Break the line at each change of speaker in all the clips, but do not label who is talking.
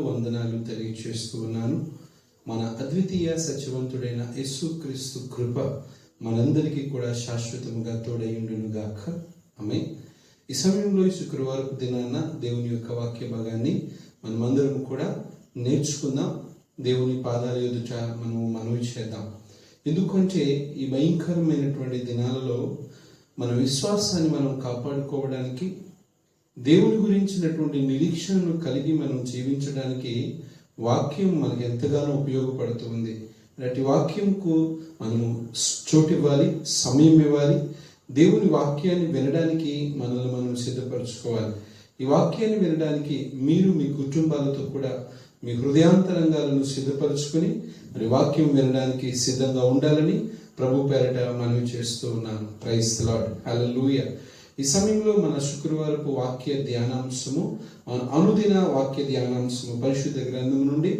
వందనాలు తెలియజేస్తూ ఉన్నాను. మన అద్వితీయ సత్యవంతుడైన యేసుక్రీస్తు కృప మనందరికీ కూడా శాశ్వతముగా తోడైయుండును గాక. ఆమేన్. ఈ సమయంలో ఈ శుక్రవారపు దినాన దేవుని యొక్క వాక్య భాగాన్ని మనమందరం కూడా నేర్చుకుందాం. దేవుని పాదాల ఎదుట మనవి చేద్దాం. ఎందుకంటే ఈ భయంకరమైనటువంటి దినాలలో మన విశ్వాసాన్ని మనం కాపాడుకోవడానికి, దేవుని గురించినటువంటి నిరీక్షణను కలిగి మనం జీవించడానికి వాక్యం మనకు ఎంతగానో ఉపయోగపడుతుంది. అటు వాక్యంకు మనము చోటు ఇవ్వాలి, సమయం ఇవ్వాలి. దేవుని వాక్యాన్ని వినడానికి మనల్ని మనం సిద్ధపరచుకోవాలి. ఈ వాక్యాన్ని వినడానికి మీరు మీ కుటుంబాలతో కూడా మీ హృదయాంతరంగాలను సిద్ధపరచుకొని మరి వాక్యం వినడానికి సిద్ధంగా ఉండాలని ప్రభు పేరట మనవి చేస్తూ ఉన్నాను. Praise the lord. హల్లెలూయా. ఈ సమయంలో మన శుక్రవారపు వాక్య ధ్యానాంశము, మన అనుదిన వాక్య ధ్యానాంశము పరిశుద్ధ గ్రంథం నుండి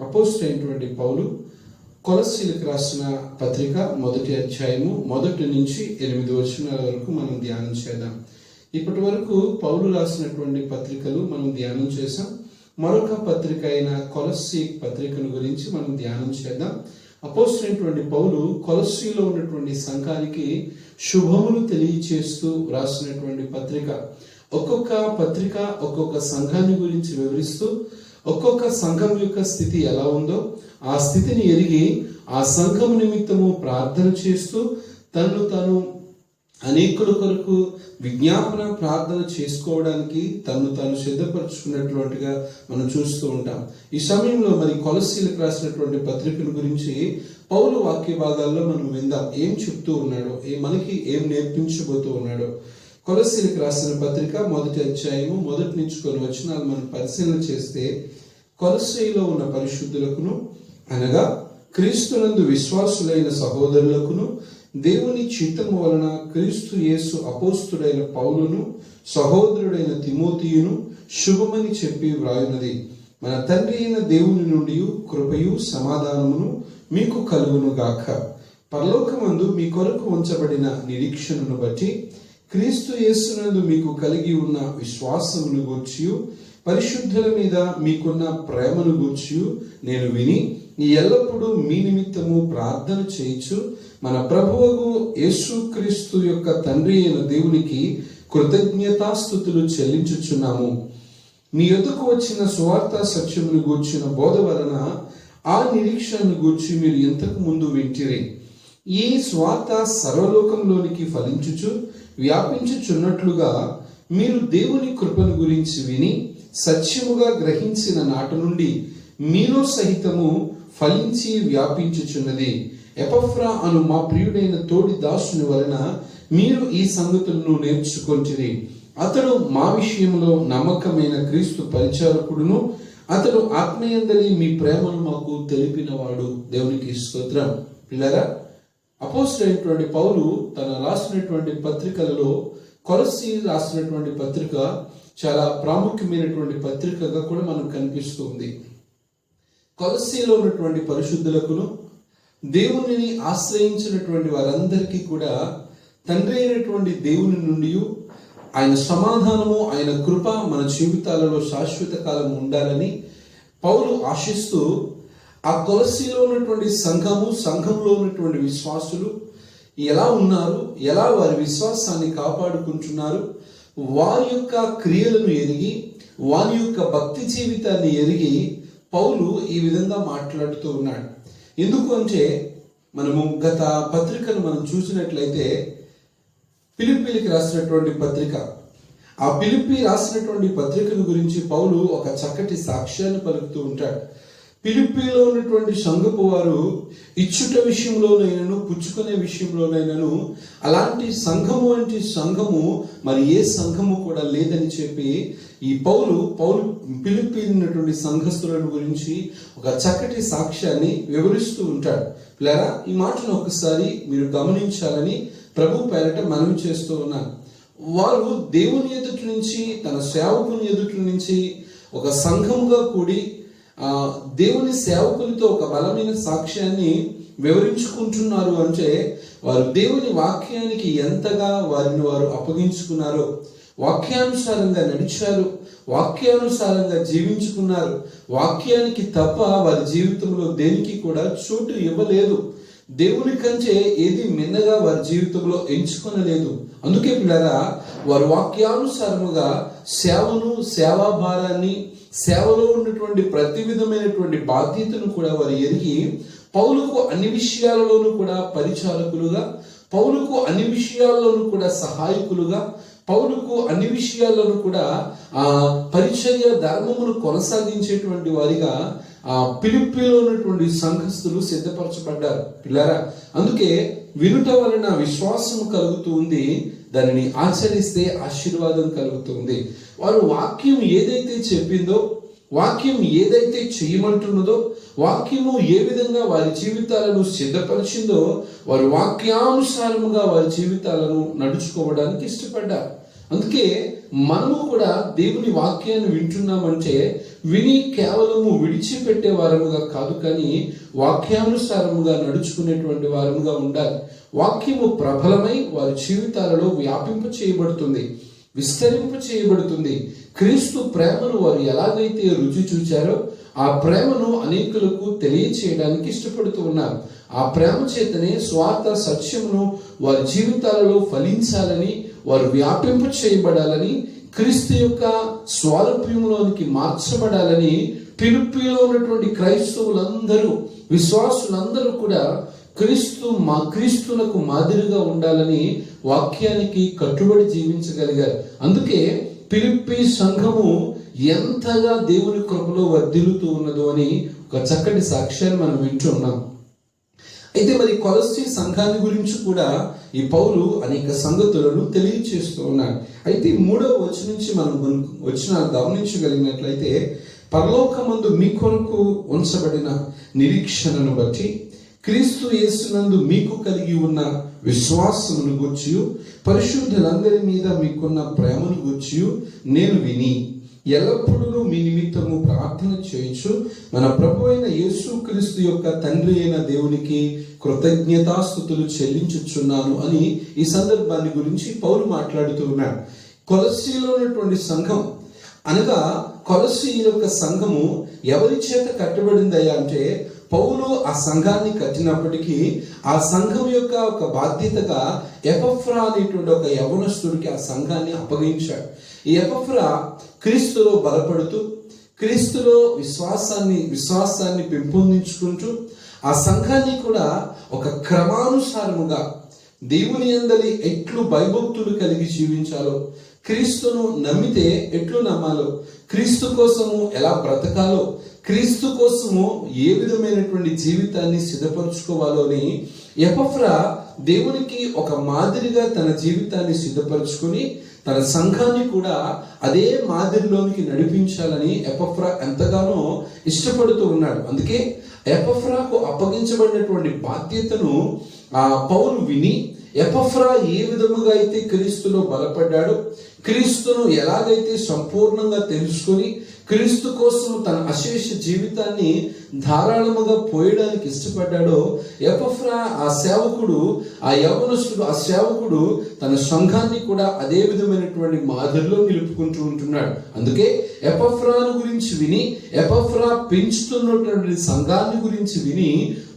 అపోస్తలుడైనటువంటి పౌలు కొలస్సీలకు రాసిన పత్రిక 1వ అధ్యాయము 1 నుంచి 8 వచనాల వరకు మనం ధ్యానం చేద్దాం. ఇప్పటి వరకు పౌలు రాసినటువంటి పత్రికలు మనం ధ్యానం చేసాం. మరొక పత్రిక అయిన కొలస్సీ పత్రికను గురించి మనం ధ్యానం చేద్దాం. అపోస్తలుడైనటువంటి పౌలు కొలస్సీలో ఉన్నటువంటి సంఘానికి శుభములు తెలియచేస్తూ రాసినటువంటి పత్రిక. ఒక్కొక్క పత్రిక ఒక్కొక్క సంఘాన్ని గురించి వివరిస్తూ, ఒక్కొక్క సంఘం యొక్క స్థితి ఎలా ఉందో ఆ స్థితిని ఎరిగి ఆ సంఘం నిమిత్తము ప్రార్థన చేస్తూ తను అనేకుల కొరకు విజ్ఞాపన ప్రార్థన చేసుకోవడానికి తాను సిద్ధపరచుకున్నటువంటిగా మనం చూస్తూ ఉంటాం. ఈ సమయంలో మరి కొలస్సీలకు రాసినటువంటి పత్రికల గురించి పౌలు వాక్య భాగాల్లో మనం విందాం. ఏం చెప్తూ ఉన్నాడో, మనకి ఏం నేర్పించబోతూ ఉన్నాడో. కొలస్సీలకు రాసిన పత్రిక 1వ అధ్యాయము 1 నుంచి కొన్ని వచనాలు మనం పరిశీలన చేస్తే, కొలస్సీలో ఉన్న పరిశుద్ధులకును అనగా క్రీస్తునందు విశ్వాసులైన సహోదరులకును దేవుని చిత్తము వలన క్రీస్తు యేసు అపోస్తుడైన పౌలును సహోదరుడైన తిమోతియును శుభమని చెప్పి వ్రాయున్నది. మన తండ్రి అయిన దేవుని నుండి కృపయు సమాధానమును మీకు కలుగును గాక. పరలోకమందు మీ కొరకు ఉంచబడిన నిరీక్షణను బట్టి క్రీస్తు యేసునందు మీకు కలిగి ఉన్న విశ్వాసమును గూర్చియు పరిశుద్ధుల మీద మీకున్న ప్రేమను గూర్చియు నేను విని ఎల్లప్పుడూ మీ నిమిత్తము ప్రార్థన చేయించు మన ప్రభువుకు యేసుక్రీస్తు యొక్క తండ్రి అయిన దేవునికి కృతజ్ఞతాస్తుతులు చెల్లించుచున్నాము. మీ యొద్దకు వచ్చిన సువార్త సత్యమును గూర్చిన బోధ వలన ఆ నిరీక్షణను గూర్చి మీరు ఇంతకు ముందు వింటిరి. ఈ స్వార్థ సర్వలోకంలోనికి ఫలించుచు వ్యాపించుచున్నట్లుగా మీరు దేవుని కృపను గురించి విని సత్యముగా గ్రహించిన నాటి నుండి మీలో సహితము ఫలించి వ్యాపించుచున్నది. ఎపఫ్రా అను మా ప్రియుడైన తోడి దాసుని వలన మీరు ఈ సంగతులను నేర్చుకొంటిరి. అతడు మా విషయంలో నమ్మకమైన క్రీస్తు పరిచారకుడును, అతడు ఆత్మయందలి మీ ప్రేమను మాకు తెలిపినవాడు. దేవునికి స్తోత్రం. పిల్లరా, అపోస్తలుడైనటువంటి పౌలు తన రాసినటువంటి పత్రికలలో కొలస్సీ రాసినటువంటి పత్రిక చాలా ప్రాముఖ్యమైనటువంటి పత్రికగా కూడా మనకు కనిపిస్తుంది. కొలస్సీలో ఉన్నటువంటి పరిశుద్ధులకును దేవునిని ఆశ్రయించినటువంటి వారందరికీ కూడా తండ్రి అయినటువంటి దేవుని నుండి ఆయన సమాధానము, ఆయన కృప మన జీవితాలలో శాశ్వత కాలం ఉండాలని పౌలు ఆశిస్తూ ఆ కొలస్సీలో ఉన్నటువంటి సంఘంలో ఉన్నటువంటి విశ్వాసులు ఎలా ఉన్నారు, ఎలా వారి విశ్వాసాన్ని కాపాడుకుంటున్నారు, వారి యొక్క క్రియలను ఎరిగి వారి యొక్క భక్తి జీవితాన్ని ఎరిగి పౌలు ఈ విధంగా మాట్లాడుతూ ఉన్నాడు. ఎందుకు అంటే మనము గత పత్రికను మనం చూసినట్లయితే ఫిలిప్పీలకు రాసినటువంటి పత్రిక, ఆ ఫిలిప్పీ రాసినటువంటి పత్రికను గురించి పౌలు ఒక చక్కటి సాక్ష్యాన్ని పలుకుతూ ఉంటాడు. ఫిలిప్పీలో ఉన్నటువంటి సంఘపు వారు ఇచ్చుట విషయంలోనైనాను పుచ్చుకునే విషయంలోనైనాను అలాంటి సంఘము వంటి సంఘము మరి ఏ సంఘము కూడా లేదని చెప్పి ఈ పౌలు ఫిలిప్పీ ఉన్నటువంటి సంఘస్థులను గురించి ఒక చక్కటి సాక్ష్యాన్ని వివరిస్తూ ఉంటాడు. పిల్లరా, ఈ మాటను ఒకసారి మీరు గమనించాలని ప్రభు పేరట మనవి చేస్తూ ఉన్నాను. వారు దేవుని ఎదుటి నుంచి, తన సేవకుని ఎదుటి నుంచి ఒక సంఘముగా కూడి దేవుని సేవకులతో ఒక బలమైన సాక్ష్యాన్ని వివరించుకుంటున్నారు. అంటే వారు దేవుని వాక్యానికి ఎంతగా వారిని వారు అప్పగించుకున్నారో, వాక్యానుసారంగా నడిచారు, వాక్యానుసారంగా జీవించుకున్నారు. వాక్యానికి తప్ప వారి జీవితంలో దేనికి కూడా చోటు ఇవ్వలేదు. దేవుని కంటే ఏది మిన్నగా వారి జీవితంలో ఎంచుకొనలేదు. అందుకే పిల్లరా, వారు వాక్యానుసారముగా సేవను, సేవా భారాన్ని, సేవలో ఉన్నటువంటి ప్రతి విధమైనటువంటి బాధ్యతను కూడా వారు ఎరిగి పౌలుకు అన్ని విషయాలలోనూ కూడా పరిచారకులుగా, పౌలుకు అన్ని విషయాల్లోనూ కూడా సహాయకులుగా, పౌలుకు అన్ని విషయాల్లోనూ కూడా పరిచర్య ధర్మమును కొనసాగించేటువంటి వారిగా ఫిలిప్పీలో ఉన్నటువంటి సంఘస్థులు సిద్ధపరచబడ్డారు. పిల్లరా, అందుకే వినుట వలన విశ్వాసం కలుగుతూ ఉంది, దానిని ఆచరిస్తే ఆశీర్వాదం కలుగుతుంది. వారు వాక్యం ఏదైతే చెప్పిందో, వాక్యం ఏదైతే చేయమంటున్నదో, వాక్యము ఏ విధంగా వారి జీవితాలను సిద్ధపరిచిందో, వారు వాక్యానుసారముగా వారి జీవితాలను నడుచుకోవడానికి ఇష్టపడ్డారు. అందుకే మనము కూడా దేవుని వాక్యాన్ని వింటున్నామంటే విని కేవలము విడిచిపెట్టే వారముగా కాదు, కానీ వాక్యానుసారముగా నడుచుకునేటువంటి వారముగా ఉండాలి. వాక్యము ప్రబలమై వారి జీవితాలలో వ్యాపింప చేయబడుతుంది, విస్తరింప చేయబడుతుంది. క్రీస్తు ప్రేమను వారు ఎలాగైతే రుచి చూచారో ఆ ప్రేమను అనేకులకు తెలియచేయడానికి ఇష్టపడుతూ ఉన్నారు. ఆ ప్రేమ చేతనే స్వార్థ సత్యమును వారి జీవితాలలో ఫలించాలని, వారు వ్యాపింప చేయబడాలని, క్రీస్తు యొక్క స్వారూప్యంలోనికి మార్చబడాలని ఫిలిప్పీలో ఉన్నటువంటి క్రైస్తవులందరూ, విశ్వాసులందరూ కూడా క్రీస్తునకు మాదిరిగా ఉండాలని వాక్యానికి కట్టుబడి జీవించగలిగారు. అందుకే ఫిలిప్పీ సంఘము ఎంతగా దేవుని కృపలో వర్ధిల్లుతూ ఉన్నదో అని ఒక చక్కటి సాక్ష్యాన్ని మనం వింటున్నాం. అయితే మరి కొలస్సీ సంఘాన్ని గురించి కూడా ఈ పౌలు అనేక సంగతులను తెలియచేస్తూ ఉన్నాడు. అయితే 3వ వచనం నుంచి మనం గమనించగలిగినట్లయితే, పరలోకమందు మీ కొరకు ఉంచబడిన నిరీక్షణను బట్టి క్రీస్తు యేసునందు మీకు కలిగి ఉన్న విశ్వాసమును గూర్చి, పరిశుద్ధులందరి మీద మీకున్న ప్రేమను గూర్చి నేను విని ఎల్లప్పుడూ మీ నిమిత్తము ప్రార్థన చేయొచ్చు మన ప్రభు అయిన యేసుక్రీస్తు యొక్క తండ్రి అయిన దేవునికి కృతజ్ఞతాస్తుతులు చెల్లించుచున్నాను అని ఈ సందర్భాన్ని గురించి పౌలు మాట్లాడుతూ ఉన్నాడు. కొలస్సీలో ఉన్నటువంటి సంఘం అనగా, కొలస్సీ యొక్క సంఘము ఎవరి చేత కట్టబడిందయ్యా అంటే, పౌలు ఆ సంఘాన్ని కట్టినప్పటికీ ఆ సంఘం యొక్క ఒక బాధ్యతగా ఎపఫ్రా అనేటువంటి ఒక యవనస్తుడికి ఆ సంఘాన్ని అప్పగించాడు. ఈ ఎపఫ్రా క్రీస్తులో బలపడుతూ, క్రీస్తులో విశ్వాసాన్ని పెంపొందించుకుంటూ ఆ సంఘాన్ని కూడా ఒక క్రమానుసారముగా దేవుని యందలి ఎట్లు భయభక్తులు కలిగి జీవించాలో, క్రీస్తును నమ్మితే ఎట్లు నమ్మాలో, క్రీస్తు కోసము ఎలా బ్రతకాలో, క్రీస్తు కోసము ఏ విధమైనటువంటి జీవితాన్ని సిద్ధపరచుకోవాలో అని ఎపఫ్రా దేవునికి ఒక మాదిరిగా తన జీవితాన్ని సిద్ధపరచుకొని తన సంఘాన్ని కూడా అదే మాదిరిలోనికి నడిపించాలని ఎపఫ్రా ఎంతగానో ఇష్టపడుతూ ఉన్నాడు. అందుకే ఎపఫ్రాకు అప్పగించబడినటువంటి బాధ్యతను పౌలు విని, ఎపఫ్రా ఏ విధముగా అయితే క్రీస్తులో బలపడ్డాడో, క్రీస్తును ఎలాగైతే సంపూర్ణంగా తెలుసుకొని క్రీస్తు కోసం తన అశేష జీవితాన్ని ధారాళముగా పోయడానికి ఇష్టపడ్డాడో, ఎపఫ్రా ఆ సేవకుడు, ఆ యవనస్తుడు, ఆ సేవకుడు తన సంఘాన్ని కూడా అదే విధమైనటువంటి మాదిరిలో నిలుపుకుంటూ ఉంటున్నాడు. అందుకే ఎపఫ్రాను గురించి విని, ఎపఫ్రా పెంచుతున్నటువంటి సంఘాన్ని గురించి విని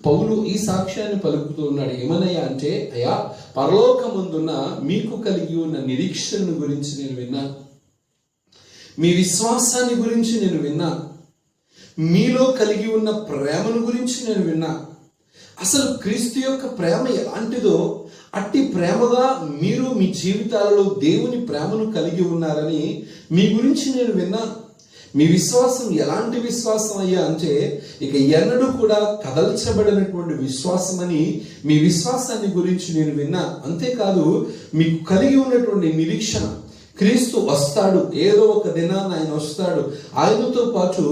పౌలు ఈ సాక్ష్యాన్ని పలుకుతూ ఉన్నాడు. ఏమనయ్యా అంటే, అయ్యా, పరలోకమందున్న మీకు కలిగి ఉన్న నిరీక్షణ గురించి నేను విన్నాను, మీ విశ్వాసాన్ని గురించి నేను విన్నా, మీలో కలిగి ఉన్న ప్రేమను గురించి నేను విన్నా. అసలు క్రీస్తు యొక్క ప్రేమ ఎలాంటిదో అట్టి ప్రేమగా మీరు మీ జీవితాలలో దేవుని ప్రేమను కలిగి ఉన్నారని మీ గురించి నేను విన్నా. మీ విశ్వాసం ఎలాంటి విశ్వాసం అయ్యా అంటే, ఇక ఎన్నడూ కూడా కదల్చబడినటువంటి విశ్వాసం అని మీ విశ్వాసాన్ని గురించి నేను విన్నా. అంతేకాదు, మీకు కలిగి ఉన్నటువంటి నిరీక్షణ, క్రీస్తు వస్తాడు, ఏదో ఒక దినాన ఆయన వస్తాడు, ఆయనతో పాటు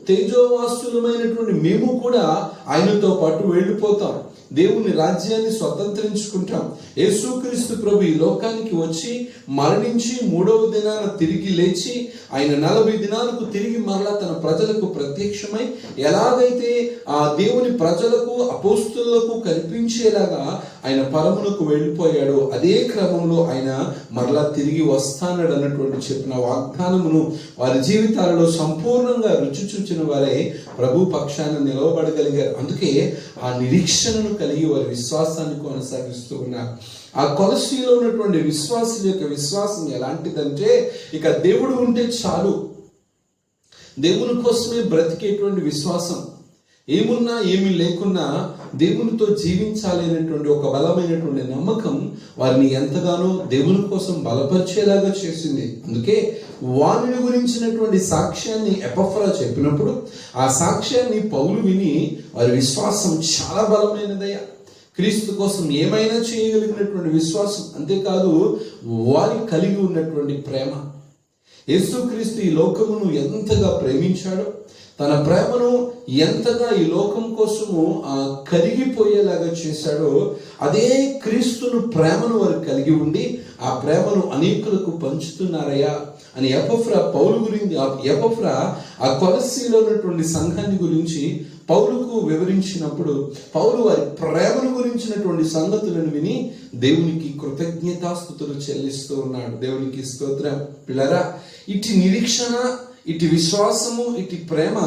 తేజోవాసులమైనటువంటి మేము కూడా ఆయనతో పాటు వెళ్ళిపోతాం, దేవుని రాజ్యాన్ని స్వతంత్రించుకుంటాం. యేసుక్రీస్తు ప్రభు ఈ లోకానికి వచ్చి మరణించి 3వ దినాన తిరిగి లేచి ఆయన 40 దినాలకు తిరిగి మరలా తన ప్రజలకు ప్రత్యక్షమై ఎలాగైతే ఆ దేవుని ప్రజలకు, అపోస్తులకు కనిపించేలాగా ఆయన పరమునకు వెళ్ళిపోయాడో, అదే క్రమంలో ఆయన మరలా తిరిగి వస్తాను మాట్లాడు అన్నటువంటి చెప్పిన వాగ్దానమును వారి జీవితాలలో సంపూర్ణంగా రుచి చూచిన వారే ప్రభు పక్షాన నిలవబడగలిగారు. అందుకే ఆ నిరీక్షణను కలిగి వారి విశ్వాసాన్ని కొనసాగిస్తూ ఉన్నారు. ఆ కొలసీలో ఉన్నటువంటి విశ్వాసుల యొక్క విశ్వాసం ఎలాంటిదంటే, ఇక దేవుడు ఉంటే చాలు, దేవుని కోసమే బ్రతికేటువంటి విశ్వాసం. ఏమున్నా ఏమీ లేకున్నా దేవునితో జీవించాలి అనేటువంటి ఒక బలమైనటువంటి నమ్మకం వారిని ఎంతగానో దేవుని కోసం బలపరిచేలాగా చేసింది. అందుకే వారిని గురించినటువంటి సాక్ష్యాన్ని ఎపఫ్రా చెప్పినప్పుడు ఆ సాక్ష్యాన్ని పౌలు విని వారి విశ్వాసం చాలా బలమైనదయ్యా, క్రీస్తు కోసం ఏమైనా చేయగలిగినటువంటి విశ్వాసం, అంతేకాదు వారి కలిగి ఉన్నటువంటి ప్రేమ. యేసుక్రీస్తు ఈ లోకమును ఎంతగా ప్రేమించాడో, తన ప్రేమను ఎంతగా ఈ లోకం కోసము కరిగిపోయేలాగా చేశాడో, అదే క్రీస్తును ప్రేమను వారు కలిగి ఉండి ఆ ప్రేమను అనేకులకు పంచుతున్నారయ్యా అని ఎపఫ్రా పౌలు గురించి, ఎపఫ్రా ఆ కొలస్సీలో ఉన్నటువంటి సంఘాన్ని గురించి పౌలుకు వివరించినప్పుడు పౌలు వారి ప్రేమను గురించినటువంటి సంగతులను విని దేవునికి కృతజ్ఞతాస్తుతులు చెల్లిస్తూ ఉన్నాడు. దేవునికి స్తోత్రం. పిల్లరా, ఇటు నిరీక్షణ, ఇటు విశ్వాసము, ఇటు ప్రేమ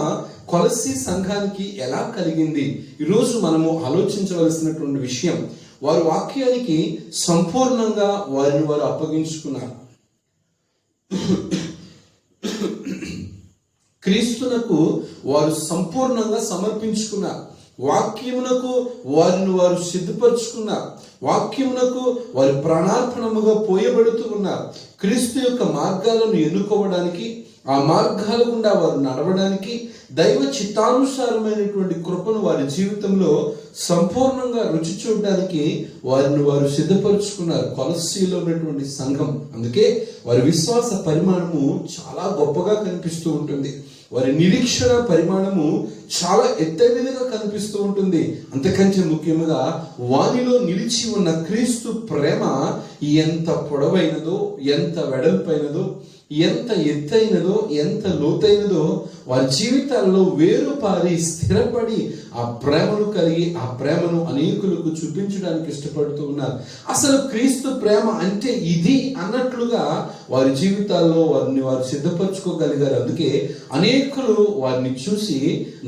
కొలస్సీ సంఘానికి ఎలా కలిగింది? ఈరోజు మనము ఆలోచించవలసినటువంటి విషయం. వారు వాక్యానికి సంపూర్ణంగా వారిని వారు అప్పగించుకున్నారు. క్రీస్తునకు వారు సంపూర్ణంగా సమర్పించుకున్నారు. వాక్యమునకు వారిని వారు సిద్ధపరచుకున్నారు. వాక్యమునకు వారి ప్రాణార్పణముగా పోయబడుతూ ఉన్నారు. క్రీస్తు యొక్క మార్గాలను ఎన్నుకోవడానికి, ఆ మార్గాల గుండా వారు నడవడానికి, దైవ చిత్తానుసారమైనటువంటి కృపను వారి జీవితంలో సంపూర్ణంగా రుచి చూడడానికి వారిని వారు సిద్ధపరుచుకున్నారు కొలస్సీలో ఉన్నటువంటి సంఘం. అందుకే వారి విశ్వాస పరిమాణము చాలా గొప్పగా కనిపిస్తూ ఉంటుంది. వారి నిరీక్షణ పరిమాణము చాలా ఎత్తైనదిగా కనిపిస్తూ ఉంటుంది. అంతకంటే ముఖ్యంగా వానిలో నిలిచి ఉన్న క్రీస్తు ప్రేమ ఎంత పొడవైనదో, ఎంత వెడల్పైనదో, ఎంత ఎత్తైనదో, ఎంత లోతైనదో వారి జీవితాల్లో వేరుపారి స్థిరపడి ఆ ప్రేమను కలిగి ఆ ప్రేమను అనేకులకు చూపించడానికి ఇష్టపడుతూ ఉన్నారు. అసలు క్రీస్తు ప్రేమ అంటే ఇది అన్నట్లుగా వారి జీవితాల్లో వారిని వారు సిద్ధపరచుకోగలిగారు. అందుకే అనేకులు వారిని చూసి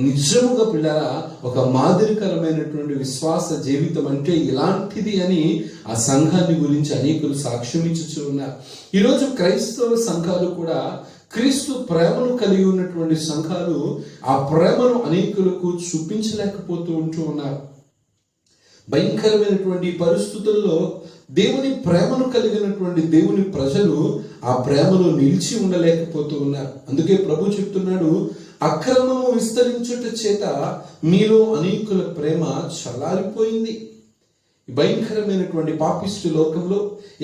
నిజముగా పిల్లరా ఒక మాదిరికరమైనటువంటి విశ్వాస జీవితం అంటే ఇలాంటిది అని ఆ సంఘాన్ని గురించి అనేకులు సాక్ష్యం ఇచ్చుచూ ఉన్నారు. ఈరోజు క్రైస్తవ సంఘాలు కూడా క్రీస్తు ప్రేమను కలిగి ఉన్నటువంటి సంఘాలు ఆ ప్రేమను అనేకులకు చూపించలేకపోతూ ఉంటూ ఉన్నారు. భయంకరమైనటువంటి పరిస్థితుల్లో దేవుని ప్రేమను కలిగినటువంటి దేవుని ప్రజలు ఆ ప్రేమలో నిలిచి ఉండలేకపోతూ ఉన్నారు. అందుకే ప్రభు చెప్తున్నాడు, అక్రమము విస్తరించుట చేత మీలో అనేకుల ప్రేమ చల్లారిపోయింది. భయంకరమైనటువంటి పాపిష్టి లోకంలో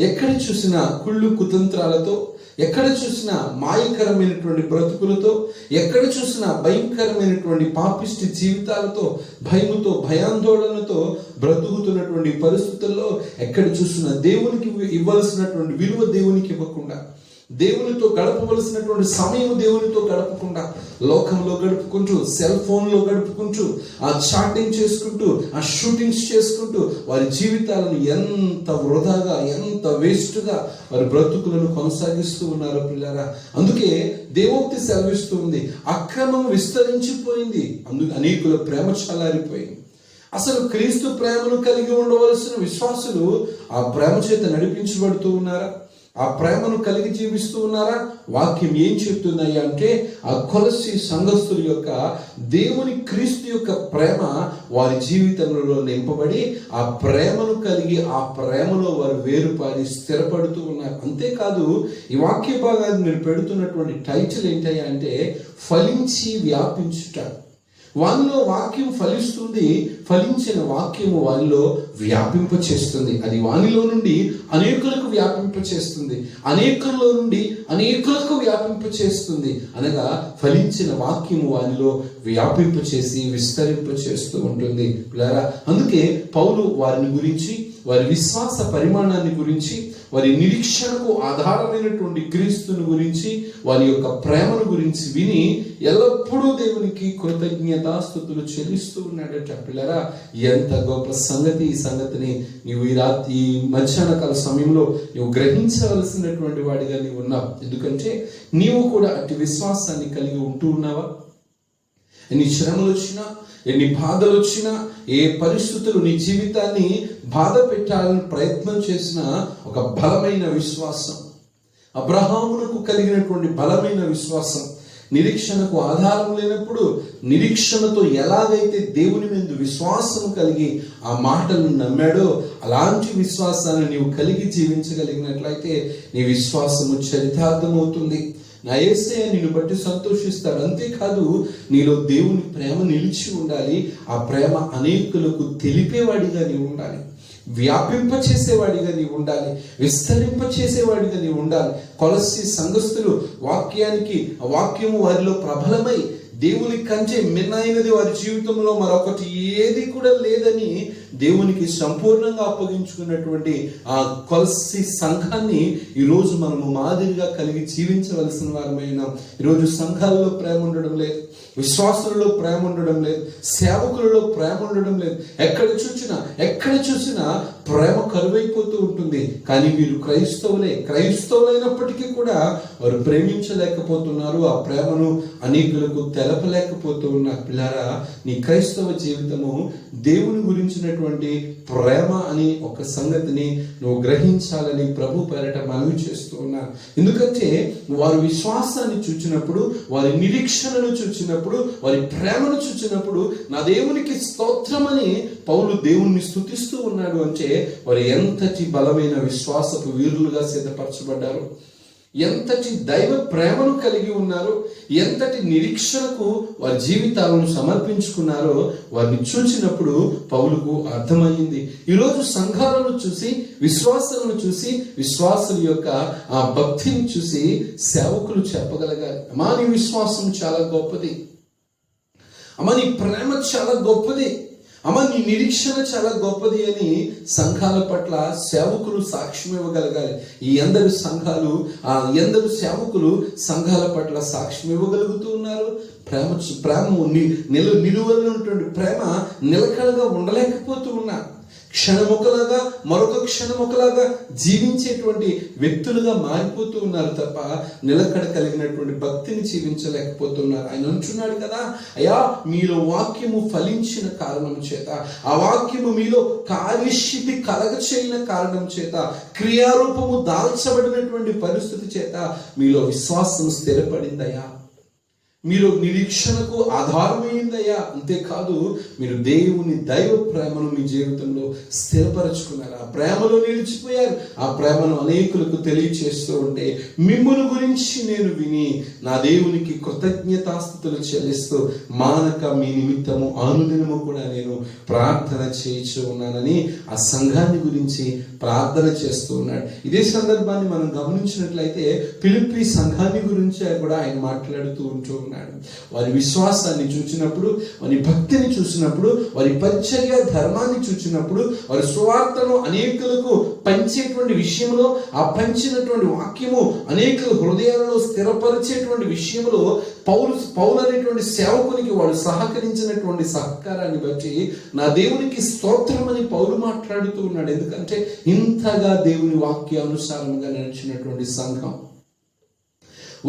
ఎక్కడ చూసినా కుళ్ళు కుతంత్రాలతో, ఎక్కడ చూసినా మాయకరమైనటువంటి బ్రతుకులతో, ఎక్కడ చూసినా భయంకరమైనటువంటి పాపిష్టి జీవితాలతో, భయముతో, భయాందోళనతో బ్రతుకుతున్నటువంటి పరిస్థితుల్లో ఎక్కడ చూసినా దేవునికి ఇవ్వాల్సినటువంటి విలువ దేవునికి ఇవ్వకుండా, దేవునితో గడపవలసినటువంటి సమయం దేవునితో గడపకుండా, లోకంలో గడుపుకుంటూ, సెల్ ఫోన్లో గడుపుకుంటూ, ఆ చాటింగ్ చేసుకుంటూ, ఆ షూటింగ్స్ చేసుకుంటూ వారి జీవితాలను ఎంత వృధాగా, ఎంత వేస్ట్గా వారి బ్రతుకులను కొనసాగిస్తూ ఉన్నారు పిల్లరా. అందుకే దేవోక్తి సెలవిస్తూ ఉంది, అక్రమం విస్తరించిపోయింది, అందుకు అనేకుల ప్రేమ చల్లారిపోయింది. అసలు క్రీస్తు ప్రేమను కలిగి ఉండవలసిన విశ్వాసులు ఆ ప్రేమ చేత నడిపించబడుతూ ఉన్నారా? ఆ ప్రేమను కలిగి జీవిస్తూ ఉన్నారా? వాక్యం ఏం చెప్తుందయ్యా అంటే, ఆ కొలస్సీ సంఘస్థుల యొక్క దేవుని క్రీస్తు యొక్క ప్రేమ వారి జీవితంలో నింపబడి ఆ ప్రేమను కలిగి ఆ ప్రేమలో వారు వేరుపారి స్థిరపడుతూ ఉన్నారు. అంతేకాదు ఈ వాక్య భాగాన్ని మీరు పెడుతున్నటువంటి టైటిల్ ఏంటయ్యా అంటే, ఫలించి వ్యాపించుట. వానిలో వాక్యం ఫలిస్తుంది, ఫలించిన వాక్యము వానిలో వ్యాపింప చేస్తుంది. అది వానిలో నుండి అనేకులకు వ్యాపింప చేస్తుంది, అనేకుల్లో నుండి అనేకులకు వ్యాపింప చేస్తుంది. అనగా ఫలించిన వాక్యము వానిలో వ్యాపింప చేసి విస్తరింప చేస్తూ ఉంటుంది. అందుకే పౌలు వారిని గురించి, వారి విశ్వాస పరిమాణాన్ని గురించి, వారి నిరీక్షణకు ఆధారమైనటువంటి క్రీస్తుని గురించి, వారి యొక్క ప్రేమను గురించి విని ఎల్లప్పుడూ దేవునికి కృతజ్ఞతాస్తుతులు చెల్లిస్తూ ఉన్నాడట. పిల్లరా, ఎంత గొప్ప సంగతి! ఈ సంగతిని నీవు ఈ మధ్యాహ్న కాల సమయంలో నువ్వు గ్రహించవలసినటువంటి వాడిగా నీవు ఉన్నావు. ఎందుకంటే నీవు కూడా అట్టి విశ్వాసాన్ని కలిగి ఉంటూ ఉన్నావా? ఎన్ని శ్రమలు వచ్చినా, ఎన్ని బాధలు వచ్చినా, ఏ పరిస్థితులు నీ జీవితాన్ని బాధ పెట్టాలని ప్రయత్నం చేసిన ఒక బలమైన విశ్వాసం, అబ్రహామునకు కలిగినటువంటి బలమైన విశ్వాసం, నిరీక్షణకు ఆధారం లేనప్పుడు నిరీక్షణతో ఎలాగైతే దేవుని మీద విశ్వాసం కలిగి ఆ మాటలను నమ్మాడో అలాంటి విశ్వాసాన్ని నీవు కలిగి జీవించగలిగినట్లయితే నీ విశ్వాసము చరితార్థమవుతుంది. నా యేసయ్య నిన్ను బట్టి సంతోషిస్తాడు. అంతేకాదు నీలో దేవుని ప్రేమ నిలిచి ఉండాలి. ఆ ప్రేమ అనేకులకు తెలిపేవాడిగా నీవు ఉండాలి, వ్యాపింప చేసేవాడిగా నీవు ఉండాలి, విస్తరింప చేసేవాడిగా నీవు ఉండాలి. కొలస్సీ సంఘస్థులు వాక్యము వారిలో ప్రబలమై దేవుని కంటే మిన్నైనది వారి జీవితంలో మరొకటి ఏది కూడా లేదని దేవునికి సంపూర్ణంగా అప్పగించుకున్నటువంటి ఆ కొలస్సీ సంఘాన్ని ఈరోజు మనము మాదిరిగా కలిగి జీవించవలసిన వారమైన. ఈరోజు సంఘాలలో ప్రేమ ఉండడం లేదు, విశ్వాసులలో ప్రేమ ఉండడం లేదు, సేవకులలో ప్రేమ ఉండడం లేదు. ఎక్కడ చూసినా ప్రేమ కరువైపోతూ ఉంటుంది. కానీ వీరు క్రైస్తవులైనప్పటికీ కూడా వారు ప్రేమించలేకపోతున్నారు, ఆ ప్రేమను అనేకులకు తెలపలేకపోతూ ఉన్నారు. పిల్లారా, నీ క్రైస్తవ జీవితము దేవుని గురించినటువంటి ప్రేమ అని ఒక సంగతిని నువ్వు గ్రహించాలని ప్రభు పేరట మనవి చేస్తూ ఉన్నాను. ఎందుకంటే వారి విశ్వాసాన్ని చూచినప్పుడు, వారి నిరీక్షణను చూచినప్పుడు, వారి ప్రేమను చూచినప్పుడు నా దేవునికి స్తోత్రమని పౌలు దేవుణ్ణి స్తుతిస్తూ ఉన్నాడు. అంటే వారు ఎంతటి బలమైన విశ్వాసపు వీరులుగా సిద్ధపరచబడ్డారు, ఎంతటి దైవ ప్రేమను కలిగి ఉన్నారు, ఎంతటి నిరీక్షణకు వారి జీవితాలను సమర్పించుకున్నారో వారిని చూసినప్పుడు పౌలుకు అర్థమయ్యింది. ఈరోజు సంఘాలను చూసి, విశ్వాసాలను చూసి, విశ్వాసుల యొక్క ఆ భక్తిని చూసి సేవకులు చెప్పగలగాలి, అమ్మా నీ విశ్వాసం చాలా గొప్పది, అమ్మా నీ ప్రేమ చాలా గొప్పది, అమ్మ నీ నిరీక్షణ చాలా గొప్పది అని సంఘాల పట్ల సేవకులు సాక్ష్యం ఇవ్వగలగాలి. ఈ ఎందరు సేవకులు సంఘాల పట్ల సాక్ష్యం ఇవ్వగలుగుతూ ఉన్నారు? ప్రేమ నిలువైనటువంటి ప్రేమ నిలకడగా ఉండలేకపోతూ ఉన్నారు. క్షణముకలాగా మరొక క్షణముకలాగా జీవించేటువంటి వ్యక్తులుగా మారిపోతూ ఉన్నారు తప్ప నిలకడ కలిగినటువంటి భక్తిని జీవించలేకపోతున్నారు. ఆయన అంటున్నాడు కదా, అయ్యా మీలో వాక్యము ఫలించిన కారణం చేత, ఆ వాక్యము మీలో కార్యశక్తి కలగచేయన కారణం చేత, క్రియారూపము దాల్చబడినటువంటి పరిస్థితి చేత మీలో విశ్వాసం స్థిరపడిందయ్యా, మీరు నిరీక్షణకు ఆధారమైందయ్యా. అంతేకాదు మీరు దేవుని దైవ ప్రేమను మీ జీవితంలో స్థిరపరచుకున్నారు, ఆ ప్రేమలో నిలిచిపోయారు. ఆ ప్రేమను అనేకులకు తెలియచేస్తూ ఉంటే మిమ్మును గురించి నేను విని నా దేవునికి కృతజ్ఞతాస్తుతులు చెల్లిస్తూ మానక మీ నిమిత్తము అనుదినము కూడా నేను ప్రార్థన చేయించు ఉన్నానని ఆ సంఘాన్ని గురించి ప్రార్థన చేస్తూ ఉన్నాడు. ఇదే సందర్భాన్ని మనం గమనించినట్లయితే ఫిలిప్పీ సంఘాన్ని గురించి కూడా ఆయన మాట్లాడుతూ ఉంటూ ఉన్నాడు. వారి విశ్వాసాన్ని చూసినప్పుడు, వారి భక్తిని చూసినప్పుడు, వారి పరిచర్య ధర్మాన్ని చూసినప్పుడు, వారి సువార్తను అనేకులకు పంచేటువంటి విషయంలో, ఆ పంచినటువంటి వాక్యము అనేక హృదయాలలో స్థిరపరిచేటువంటి విషయంలో పౌలు అనేటువంటి సేవకునికి వాడు సహకరించినటువంటి సహకారాన్ని బట్టి నా దేవునికి స్తోత్రమని పౌలు మాట్లాడుతూ ఉన్నాడు. ఎందుకంటే ఇంతగా దేవుని వాక్యానుసారంగా నడిచినటువంటి సంఘం,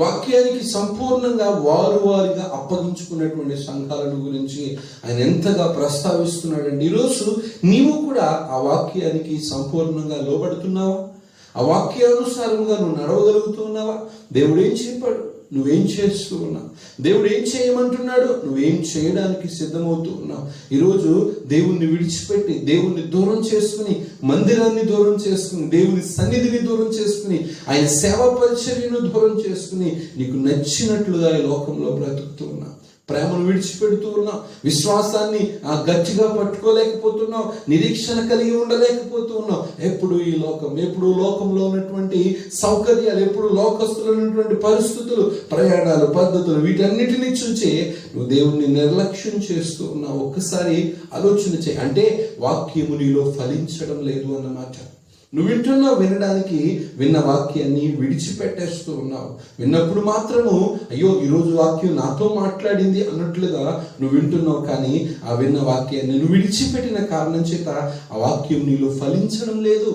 వాక్యానికి సంపూర్ణంగా వారిగా అప్పగించుకున్నటువంటి సంఘాలను గురించి ఆయన ఎంతగా ప్రస్తావిస్తున్నాడండి. ఈరోజు నీవు కూడా ఆ వాక్యానికి సంపూర్ణంగా లోబడుతున్నావా? ఆ వాక్యానుసారంగా నువ్వు నడవగలుగుతున్నావా? దేవుడు ఏం చెప్పాడు, నువ్వేం చేస్తూ ఉన్నావు? దేవుడు ఏం చేయమంటున్నాడు, నువ్వేం చేయడానికి సిద్ధమవుతూ ఉన్నావు? ఈరోజు దేవుణ్ణి విడిచిపెట్టి, దేవుణ్ణి దూరం చేసుకుని, మందిరాన్ని దూరం చేసుకుని, దేవుని సన్నిధిని దూరం చేసుకుని, ఆయన సేవా పరిచర్యను దూరం చేసుకుని నీకు నచ్చినట్లుగా ఈ లోకంలో బ్రతుకుతూ ఉన్నావు. ప్రేమను విడిచిపెడుతూ ఉన్నావు, విశ్వాసాన్ని గట్టిగా పట్టుకోలేకపోతున్నావు, నిరీక్షణ కలిగి ఉండలేకపోతూ ఉన్నావు. ఎప్పుడు ఈ లోకం, ఎప్పుడు లోకంలో ఉన్నటువంటి సౌకర్యాలు, ఎప్పుడు లోకస్తులు ఉన్నటువంటి పరిస్థితులు, ప్రయాణాలు, పద్ధతులు, వీటన్నిటిని చూసి నువ్వు దేవుణ్ణి నిర్లక్ష్యం చేస్తూ ఉన్నావు. ఒక్కసారి ఆలోచన చేయి. అంటే వాక్యము నీలో ఫలించడం లేదు అన్నమాట. నువ్వు వింటున్నావు, విన్న వాక్యాన్ని విడిచిపెట్టేస్తూ ఉన్నావు. విన్నప్పుడు మాత్రము అయ్యో ఈరోజు వాక్యం నాతో మాట్లాడింది అన్నట్లుగా నువ్వు వింటున్నావు. కానీ ఆ విన్న వాక్యాన్ని నువ్వు విడిచిపెట్టిన కారణం చేత ఆ వాక్యం నీలో ఫలించడం లేదు,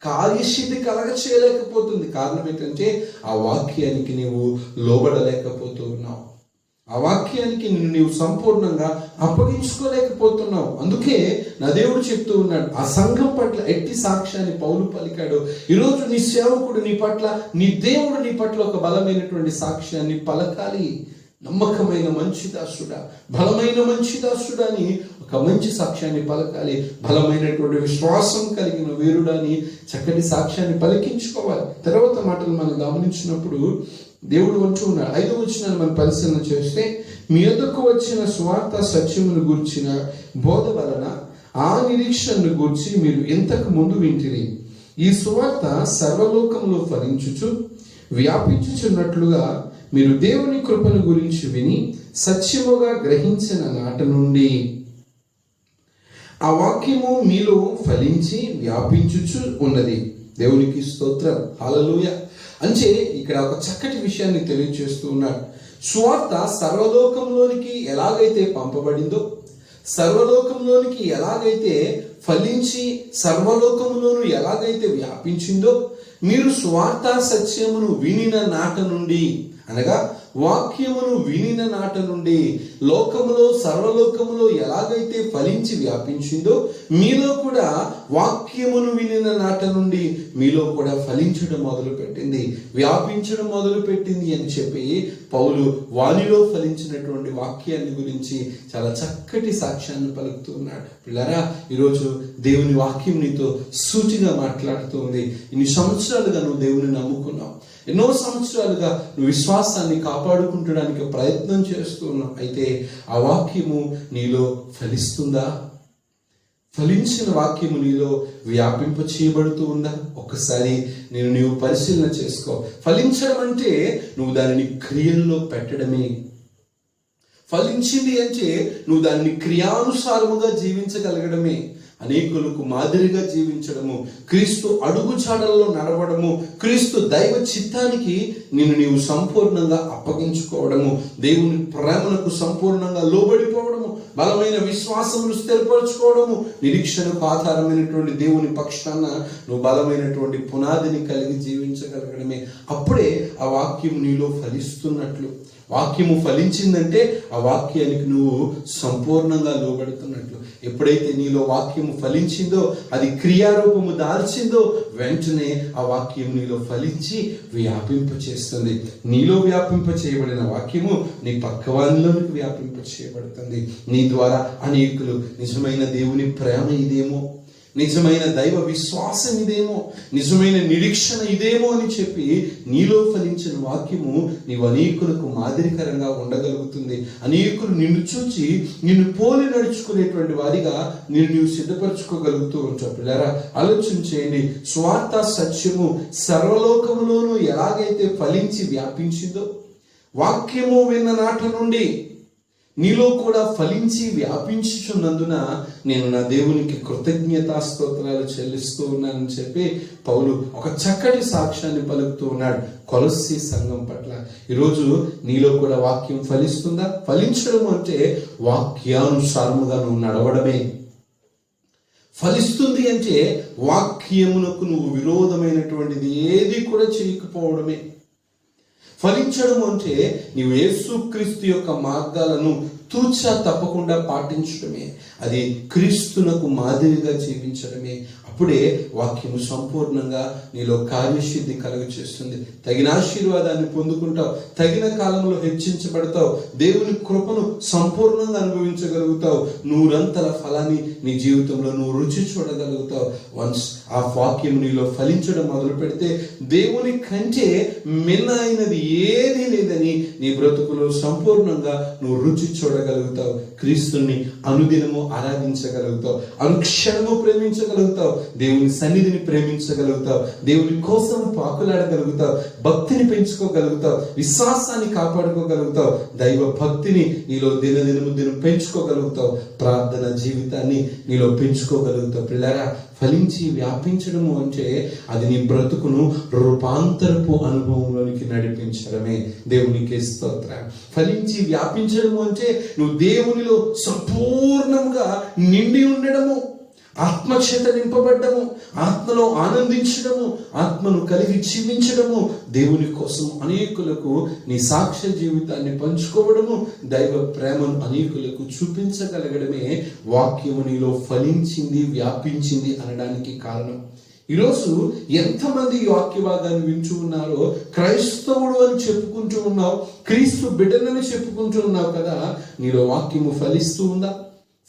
కార్యసిద్ధి కలగ చేయలేకపోతుంది. కారణం ఏంటంటే ఆ వాక్యానికి నీవు లోబడలేకపోతూ ఉన్నావు, ఆ వాక్యానికి నీవు సంపూర్ణంగా అప్పగించుకోలేకపోతున్నావు. అందుకే నా దేవుడు చెప్తూ ఉన్నాడు, ఆ సంఘం పట్ల ఎట్టి సాక్ష్యాన్ని పౌలు పలికాడు. ఈరోజు నీ సేవకుడు నీ పట్ల, నీ దేవుడు నీ పట్ల ఒక బలమైనటువంటి సాక్ష్యాన్ని పలకాలి. నమ్మకమైన మంచి దాసుడా, బలమైన మంచి దాసుడా అని ఒక మంచి సాక్ష్యాన్ని పలకాలి. బలమైనటువంటి విశ్వాసం కలిగిన వీరుడని చక్కటి సాక్ష్యాన్ని పలికించుకోవాలి. తర్వాత మాటలు మనం గమనించినప్పుడు దేవుడు అంటూ ఉన్నాడు. 5వ వచనాన్ని మనం పరిశీలన చేస్తే, మీ యొద్దకు వచ్చిన సువార్త సత్యమును గూర్చిన బోధ వలన ఆ నిరీక్షణను గూర్చి మీరు ఇంతకు ముందు వింటిరి. ఈ సువార్త సర్వలోకంలో ఫలించుచు వ్యాపించుచున్నట్లుగా మీరు దేవుని కృపను గురించి విని సత్యముగా గ్రహించిన నాట నుండి ఆ వాక్యము మీలో ఫలించి వ్యాపించుచు ఉన్నది. దేవునికి స్తోత్రం, హల్లెలూయా. అంటే ఇక్కడ ఒక చక్కటి విషయాన్ని తెలియజేస్తూ ఉన్నాడు. సువార్త సర్వలోకంలోనికి ఎలాగైతే పంపబడిందో, సర్వలోకంలోనికి ఎలాగైతే ఫలించి సర్వలోకంలోను ఎలాగైతే వ్యాపించిందో, మీరు సువార్త సత్యమును వినిన నాట నుండి, అనగా వాక్యమును వినిన నాట నుండి లోకములో, సర్వలోకములో ఎలాగైతే ఫలించి వ్యాపించిందో, మీలో కూడా వాక్యమును వినిన నాట నుండి మీలో కూడా ఫలించడం మొదలుపెట్టింది, వ్యాపించడం మొదలుపెట్టింది అని చెప్పి పౌలు వానిలో ఫలించినటువంటి వాక్యాన్ని గురించి చాలా చక్కటి సాక్ష్యాన్ని పలుకుతూ ఉన్నాడు. పిల్లరా, ఈరోజు దేవుని వాక్యం నీతో సూటిగా మాట్లాడుతుంది. ఇన్ని సంవత్సరాలుగా నువ్వు దేవుని నమ్ముకున్నావు, ఎన్నో సంవత్సరాలుగా నువ్వు విశ్వాసాన్ని కాపాడుకుంటడానికి ప్రయత్నం చేస్తూ ఉన్నావు. అయితే ఆ వాక్యము నీలో ఫలిస్తుందా? ఫలించిన వాక్యము నీలో వ్యాపింప చేయబడుతూ ఉందా? ఒక్కసారి నీవు పరిశీలన చేసుకో. ఫలించడం అంటే నువ్వు దానిని క్రియల్లో పెట్టడమే. ఫలించింది అంటే నువ్వు దాన్ని క్రియానుసారముగా జీవించగలగడమే. అనేకులకు మాదిరిగా జీవించడము, క్రీస్తు అడుగుజాడల్లో నడవడము, క్రీస్తు దైవ చిత్తానికి నీవు సంపూర్ణంగా అప్పగించుకోవడము, దేవుని ప్రేమలకు సంపూర్ణంగా లోబడిపోవడము, బలమైన విశ్వాసమును స్థిరపరచుకోవడము, నిరీక్షణకు ఆధారమైనటువంటి దేవుని పక్షాన నువ్వు బలమైనటువంటి పునాదిని కలిగి జీవించగలగడమే. అప్పుడే ఆ వాక్యం నీలో ఫలిస్తున్నట్లు. వాక్యము ఫలించిందంటే ఆ వాక్యానికి నువ్వు సంపూర్ణంగా లోబడుతున్నట్లు. ఎప్పుడైతే నీలో వాక్యము ఫలించిందో, అది క్రియారూపము దాల్చిందో, వెంటనే ఆ వాక్యం నీలో ఫలించి వ్యాపింప చేస్తుంది. నీలో వ్యాపింప చేయబడిన వాక్యము నీ పక్కవానిలోనికి వ్యాపింప చేయబడుతుంది. నీ ద్వారా అనేకులు నిజమైన దేవుని ప్రేమ ఇదేమో, నిజమైన దైవ విశ్వాసం ఇదేమో, నిజమైన నిరీక్షణ ఇదేమో అని చెప్పి నీలో ఫలించిన వాక్యము నీవు అనేకులకు మాదిరికరంగా ఉండగలుగుతుంది. అనేకులు నిన్ను చూచి నిన్ను పోలి నడుచుకునేటువంటి వారిగా నీవు సిద్ధపరచుకోగలుగుతూ ఉంటావు. పిల్లరా, ఆలోచన చేయండి. స్వార్థ సత్యము సర్వలోకములోనూ ఎలాగైతే ఫలించి వ్యాపించిందో, వాక్యము విన్న నాట నుండి నీలో కూడా ఫలించి వ్యాపించుచున్నందున నేను నా దేవునికి కృతజ్ఞతాస్తోత్రాలు చెల్లిస్తూ ఉన్నానని చెప్పి పౌలు ఒక చక్కటి సాక్ష్యాన్ని పలుకుతూ ఉన్నాడు కొలస్సీ సంఘం పట్ల. ఈరోజు నీలో కూడా వాక్యం ఫలిస్తుందా? ఫలించడం అంటే వాక్యానుసారముగా నువ్వు నడవడమే. ఫలిస్తుంది అంటే వాక్యమునకు నువ్వు విరోధమైనటువంటిది ఏది కూడా చేయకపోవడమే. ఫలించడం అంటే నీవు యేసుక్రీస్తు యొక్క మార్గాలను తూచా తప్పకుండా పాటించడమే, అది క్రీస్తునకు మాదిరిగా జీవించడమే. అప్పుడే వాక్యము సంపూర్ణంగా నీలో కార్యసిద్ధి కలుగ చేస్తుంది. తగిన ఆశీర్వాదాన్ని పొందుకుంటావు, తగిన కాలంలో హెచ్చించబడతావు, దేవుని కృపను సంపూర్ణంగా అనుభవించగలుగుతావు, నూరంతల ఫలాన్ని నీ జీవితంలో నువ్వు రుచి చూడగలుగుతావు. వన్స్ ఆ వాక్యం నీలో ఫలించడం మొదలు పెడితే దేవుని కంటే మిన్న అయినది ఏదీ లేదని నీ బ్రతుకులో సంపూర్ణంగా నువ్వు రుచి చూడగలుగుతావు. క్రీస్తుని అనుదినము ఆరాధించగలుగుతావు, అనుక్షణము ప్రేమించగలుగుతావు, దేవుని సన్నిధిని ప్రేమించగలుగుతావు, దేవుని కోసం పాకులాడగలుగుతావు, భక్తిని పెంచుకోగలుగుతావు, విశ్వాసాన్ని కాపాడుకోగలుగుతావు, దైవ భక్తిని నీలో దినదినము పెంచుకోగలుగుతావు, ప్రార్థన జీవితాన్ని నీలో పెంచుకోగలుగుతావు. పిల్లరా, ఫలించి వ్యాపించడము అంటే అది నీ బ్రతుకును రూపాంతరపు అనుభవంలోనికి నడిపించడమే. దేవునికి స్తోత్రం. ఫలించి వ్యాపించడము అంటే నువ్వు దేవునిలో సంపూర్ణంగా నిండి ఉండడము, ఆత్మచేత నింపబడ్డము, ఆత్మలో ఆనందించడము, ఆత్మను కలిగి జీవించడము, దేవుని కోసం అనేకులకు నీ సాక్ష్య జీవితాన్ని పంచుకోవడము, దైవ ప్రేమను అనేకులకు చూపించగలగడమే వాక్యము నీలో ఫలించింది, వ్యాపించింది అనడానికి కారణం. ఈరోజు ఎంతమంది ఈ వాక్య భాగాన్ని వింటూ ఉన్నారో, క్రైస్తవుడు అని చెప్పుకుంటూ ఉన్నావు, క్రీస్తు బిడ్డనని చెప్పుకుంటూ ఉన్నావు కదా, నీలో వాక్యము ఫలిస్తూ ఉందా?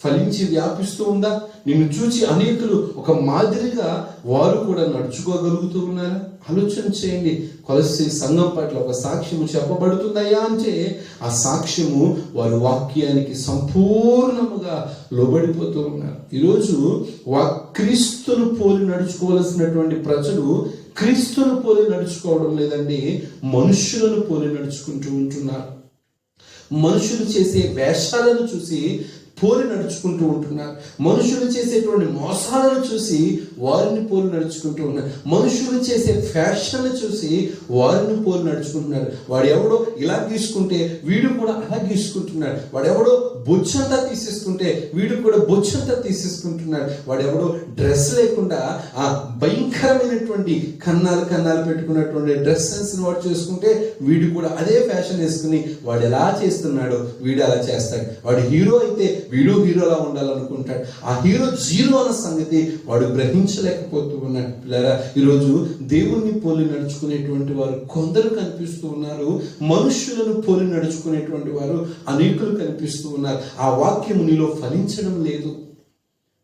ఫలించి వ్యాపిస్తూ ఉందా? నిన్ను చూచి అనేకులు ఒక మాదిరిగా వారు కూడా నడుచుకోగలుగుతూ ఉన్నారా? ఆలోచన చేయండి. కొలస్సీ సంఘం పట్ల ఒక సాక్ష్యము చెప్పబడుతుందయ్యా అంటే ఆ సాక్ష్యము వారు వాక్యానికి సంపూర్ణముగా లోబడిపోతూ ఉన్నారు. ఈరోజు క్రీస్తును పోలి నడుచుకోవాల్సినటువంటి ప్రజలు క్రీస్తును పోలి నడుచుకోవడం లేదండి, మనుషులను పోలి నడుచుకుంటూ ఉంటున్నారు. మనుషులు చేసే వేషాలను చూసి పోలి నడుచుకుంటూ ఉంటున్నారు. మనుషులు చేసేటువంటి మోసాలను చూసి వారిని పోలి నడుచుకుంటూ ఉన్నారు. మనుషులు చేసే ఫ్యాషన్ చూసి వారిని పోలి నడుచుకుంటున్నారు. వాడు ఎవడో ఇలా గీసుకుంటే వీడు కూడా అలా గీసుకుంటున్నాడు. వాడెవడో బొచ్చంతా తీసేసుకుంటే వీడు కూడా బొచ్చంతా తీసేసుకుంటున్నాడు. వాడెవడో డ్రెస్ లేకుండా ఆ భయంకరమైనటువంటి కన్నాలు పెట్టుకున్నటువంటి డ్రెస్ సెన్స్ వాడు చేసుకుంటే వీడు కూడా అదే ఫ్యాషన్ వేసుకుని వాడు ఎలా చేస్తున్నాడో వీడు అలా చేస్తాడు. వాడు హీరో అయితే వీడు హీరోలా ఉండాలనుకుంటాడు. ఆ హీరో జీరో అన్న సంగతి వాడు గ్రహించలేకపోతూ ఉన్నాడు. పిల్లరా, ఈరోజు దేవుణ్ణి పోలి నడుచుకునేటువంటి వారు కొందరు కనిపిస్తూ ఉన్నారు, మనుష్యులను పోలి నడుచుకునేటువంటి వారు అనేకులు కనిపిస్తూ ఉన్నారు. ఆ వాక్యము నీలో ఫలించడం లేదు,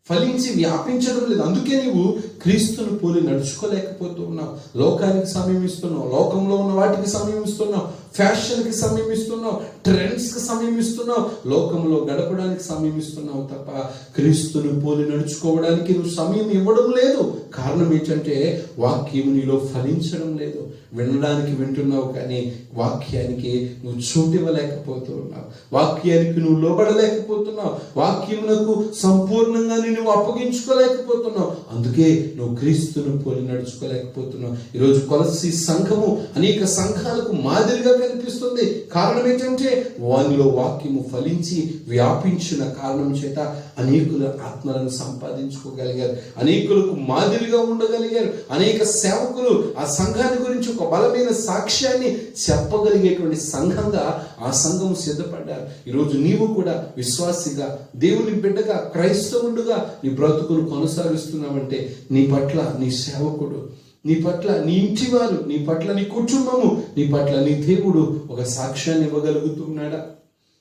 ఫలించి వ్యాపించడం లేదు. అందుకే నీవు క్రీస్తును పోలి నడుచుకోలేకపోతూ ఉన్నావు. లోకానికి సమయం ఇస్తున్నావు, లోకంలో ఉన్న వాటికి సమయం ఇస్తున్నావు, ఫ్యాషన్కి సమయం ఇస్తున్నావు, ట్రెండ్స్కి సమయం ఇస్తున్నావు, లోకంలో గడపడానికి సమయం ఇస్తున్నావు తప్ప క్రీస్తును పోలి నడుచుకోవడానికి నువ్వు సమయం ఇవ్వడం లేదు. కారణం ఏంటంటే వాక్యం నీలో ఫలించడం లేదు. వినడానికి వింటున్నావు కానీ వాక్యానికి నువ్వు చోటివ్వలేకపోతూ ఉన్నావు, వాక్యానికి నువ్వు లోబడలేకపోతున్నావు, వాక్యమునకు సంపూర్ణంగా నువ్వు అప్పగించుకోలేకపోతున్నావు. అందుకే నువ్వు క్రీస్తును పోలి నడుచుకోలేకపోతున్నావు. ఈరోజు కొలస్సీ సంఘము అనేక సంఘాలకు మాదిరిగా కనిపిస్తుంది. కారణం ఏంటంటే వానిలో వాక్యము ఫలించి వ్యాపించిన కారణం చేత అనేకుల ఆత్మలను సంపాదించుకోగలిగారు, అనేకులకు మాదిరిగా ఉండగలిగారు. అనేక సేవకులు ఆ సంఘాన్ని గురించి ఒక బలమైన సాక్ష్యాన్ని చెప్పగలిగేటువంటి సంఘంగా ఆ సంఘం సిద్ధపడ్డారు. ఈరోజు నీవు కూడా విశ్వాసిగా, దేవుని బిడ్డగా, క్రైస్తవుడుగా నీ బ్రతుకును కొనసాగిస్తున్నావంటే నీ పట్ల నీ సేవకుడు, నీ పట్ల నీ ఇంటి వారు, నీ పట్ల నీ కుటుంబము, నీ పట్ల నీ దేవుడు ఒక సాక్ష్యాన్ని ఇవ్వగలుగుతున్నాడా?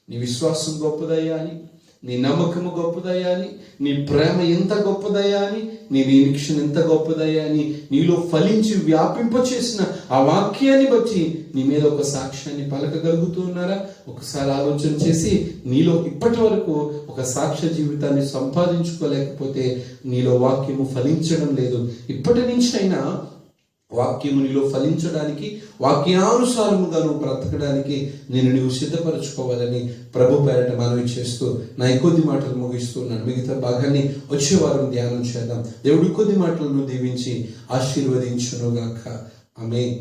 నీ విశ్వాసం గొప్పదయ్యా అని, నీ నమ్మకము గొప్పదయ్యా అని, నీ ప్రేమ ఎంత గొప్పదయ్యా అని, నీ నిరీక్షణ ఎంత గొప్పదయ్యా అని నీలో ఫలించి వ్యాపింపచేసిన ఆ వాక్యాన్ని బట్టి నీ మీద ఒక సాక్ష్యాన్ని పలకగలుగుతూ ఉన్నారా? ఒకసారి ఆలోచన చేసి నీలో ఇప్పటి వరకు ఒక సాక్ష్య జీవితాన్ని సంపాదించుకోలేకపోతే నీలో వాక్యము ఫలించడం లేదు. ఇప్పటి నుంచి అయినా వాక్యము నీలో ఫలించడానికి, వాక్యానుసారముగా నువ్వు బ్రతకడానికి నీవు సిద్ధపరచుకోవాలని ప్రభు పేరట మనవి చేస్తూ నా కొద్ది మాటలు ముగిస్తున్నాను. మిగతా భాగాన్ని వచ్చే వారం ధ్యానం చేద్దాం. దేవుడి కొద్ది మాటలను దీవించి ఆశీర్వదించునుగాక. ఆమేన్.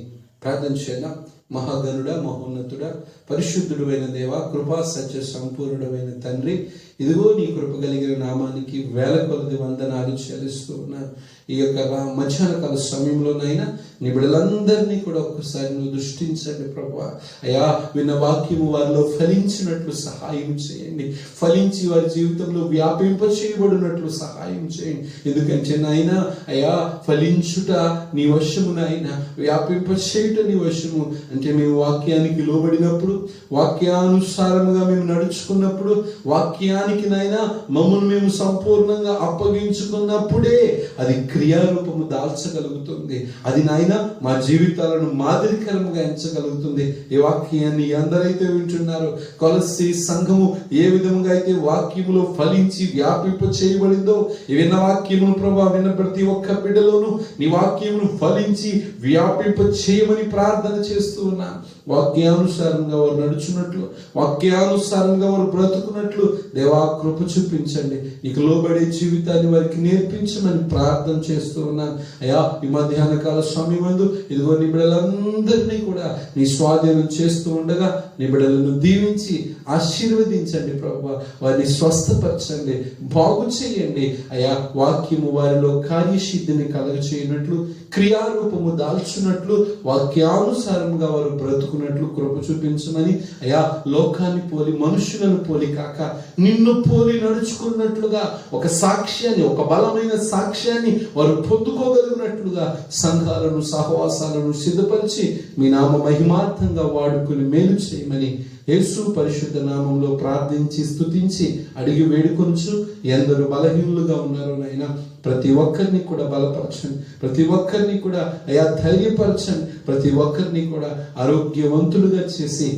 ప్రార్థన చేద్దాం. మహాగణుడా, మహోన్నతుడా, పరిశుద్ధుడు అయిన దేవ, కృపా సత్య సంపూర్ణుడైన తండ్రి, ఇదిగో నీ కృప కలిగిన నామానికి వేల కొలది వందనాలు చెల్లిస్తూ ఉన్నాను. ఈ యొక్క మధ్యాహ్న కాల సమయంలోనైనా నీ బిడ్డలందరినీ కూడా ఒక్కసారి నువ్వు దృష్టించండి ప్రభువా. అయ్యా, విన్న వాక్యము వారిలో ఫలించినట్లు సహాయం చేయండి, ఫలించి వారి జీవితంలో వ్యాపింప చేయబడినట్లు సహాయం చేయండి. ఎందుకంటే నాయన అయ్యా, ఫలించుట నీ వశము నాయన, వ్యాపింప చేయుట నీ వశము. అంటే మేము వాక్యానికి లోబడినప్పుడు, వాక్యానుసారముగా మేము నడుచుకున్నప్పుడు, వాక్యానికి నాయన మమ్మల్ని మేము సంపూర్ణంగా అప్పగించుకున్నప్పుడే అది క్రియారూపము దాల్చగలుగుతుంది. అది నాయన మా జీవితాలను మాదిరికరముగా ఎంచగలుగుతుంది. ఈ వాక్యాన్ని అందరైతే వింటున్నారో, కొలస్సీ సంఘము ఏ విధంగా అయితే వాక్యములో ఫలించి వ్యాపింప చేయబడిందో, ఈ విన్న వాక్యమును ప్రభా విన్న ప్రతి ఒక్క బిడ్డలోను నీ వాక్యమును ఫలించి వ్యాపింప చేయమని ప్రార్థన చేస్తూ ఉన్నాను. వాక్యానుసారంగా వారు నడుచున్నట్లు, వాక్యానుసారంగా వారు బ్రతుకున్నట్లు దేవా కృప చూపించండి. నీకు లోబడే జీవితాన్ని వారికి నేర్పించమని ప్రార్థన చేస్తూ ఉన్నాను. అయ్యా, ఈ మధ్యాహ్న కాల సమయమందు ఇదిగో నీ బిడ్డలందరినీ కూడా నీ స్వాధీనం చేస్తూ ఉండగా నీ బిడ్డలను దీవించి ఆశీర్వదించండి ప్రభువా. వారిని స్వస్థపరచండి, బాగు చేయండి. అయ్యా, వాక్యము వారిలో కార్యసిద్ధిని కలగచేయనట్లు, క్రియారూపము దాల్చున్నట్లు, వాక్యానుసారంగా వారు బ్రతుకున్నట్లు కృప చూపించమని అయ్యా, లోకాన్ని పోలి మనుషులను పోలి కాక నిన్ను పోలి నడుచుకున్నట్లుగా ఒక సాక్ష్యాన్ని, ఒక బలమైన సాక్ష్యాన్ని వారు పొందుకోగలిగినట్లుగా సంఘాలను, సహవాసాలను సిద్ధపరిచి మీ నామ మహిమార్థంగా వాడుకుని మేలు చేయమని యేసు పరిశుద్ధ నామంలో ప్రార్థించి స్తుతించి అడిగి వేడుకొనుచు, ఎందరు బలహీనులుగా ఉన్నారో నాయనా ప్రతి ఒక్కరిని కూడా బలపరచండి, ప్రతి ఒక్కరిని కూడా అయా ధైర్యపరచండి, ప్రతి ఒక్కరిని కూడా ఆరోగ్యవంతులుగా చేసి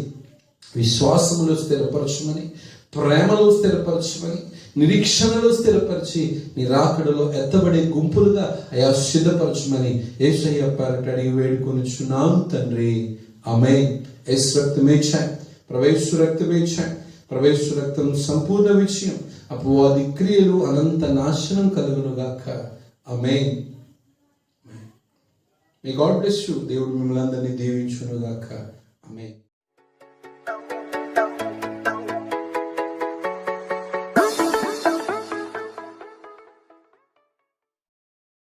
విశ్వాసములో స్థిరపరచమని, ప్రేమలో స్థిరపరచమని, నిరీక్షణలో స్థిరపరిచి నీ రాకడలో ఎత్తబడే గుంపులుగా అయా సిద్ధపరచమని యేసయ్య పేరట అడిగి వేడుకొనుచున్నాను తండ్రి. ఆమేన్. యేసు రక్తమే చాయ్, ప్రవేశ రక్తమే చాయ్, ప్రవేశ రక్తం సంపూర్ణ విజయం, అపవాది క్రియలు అనంత నాశనం కలుగునుగాక. Amen. May God bless you. దేవుడు మిమ్మల్ని అందరినీ దీవించునుగాక. ఆమేన్.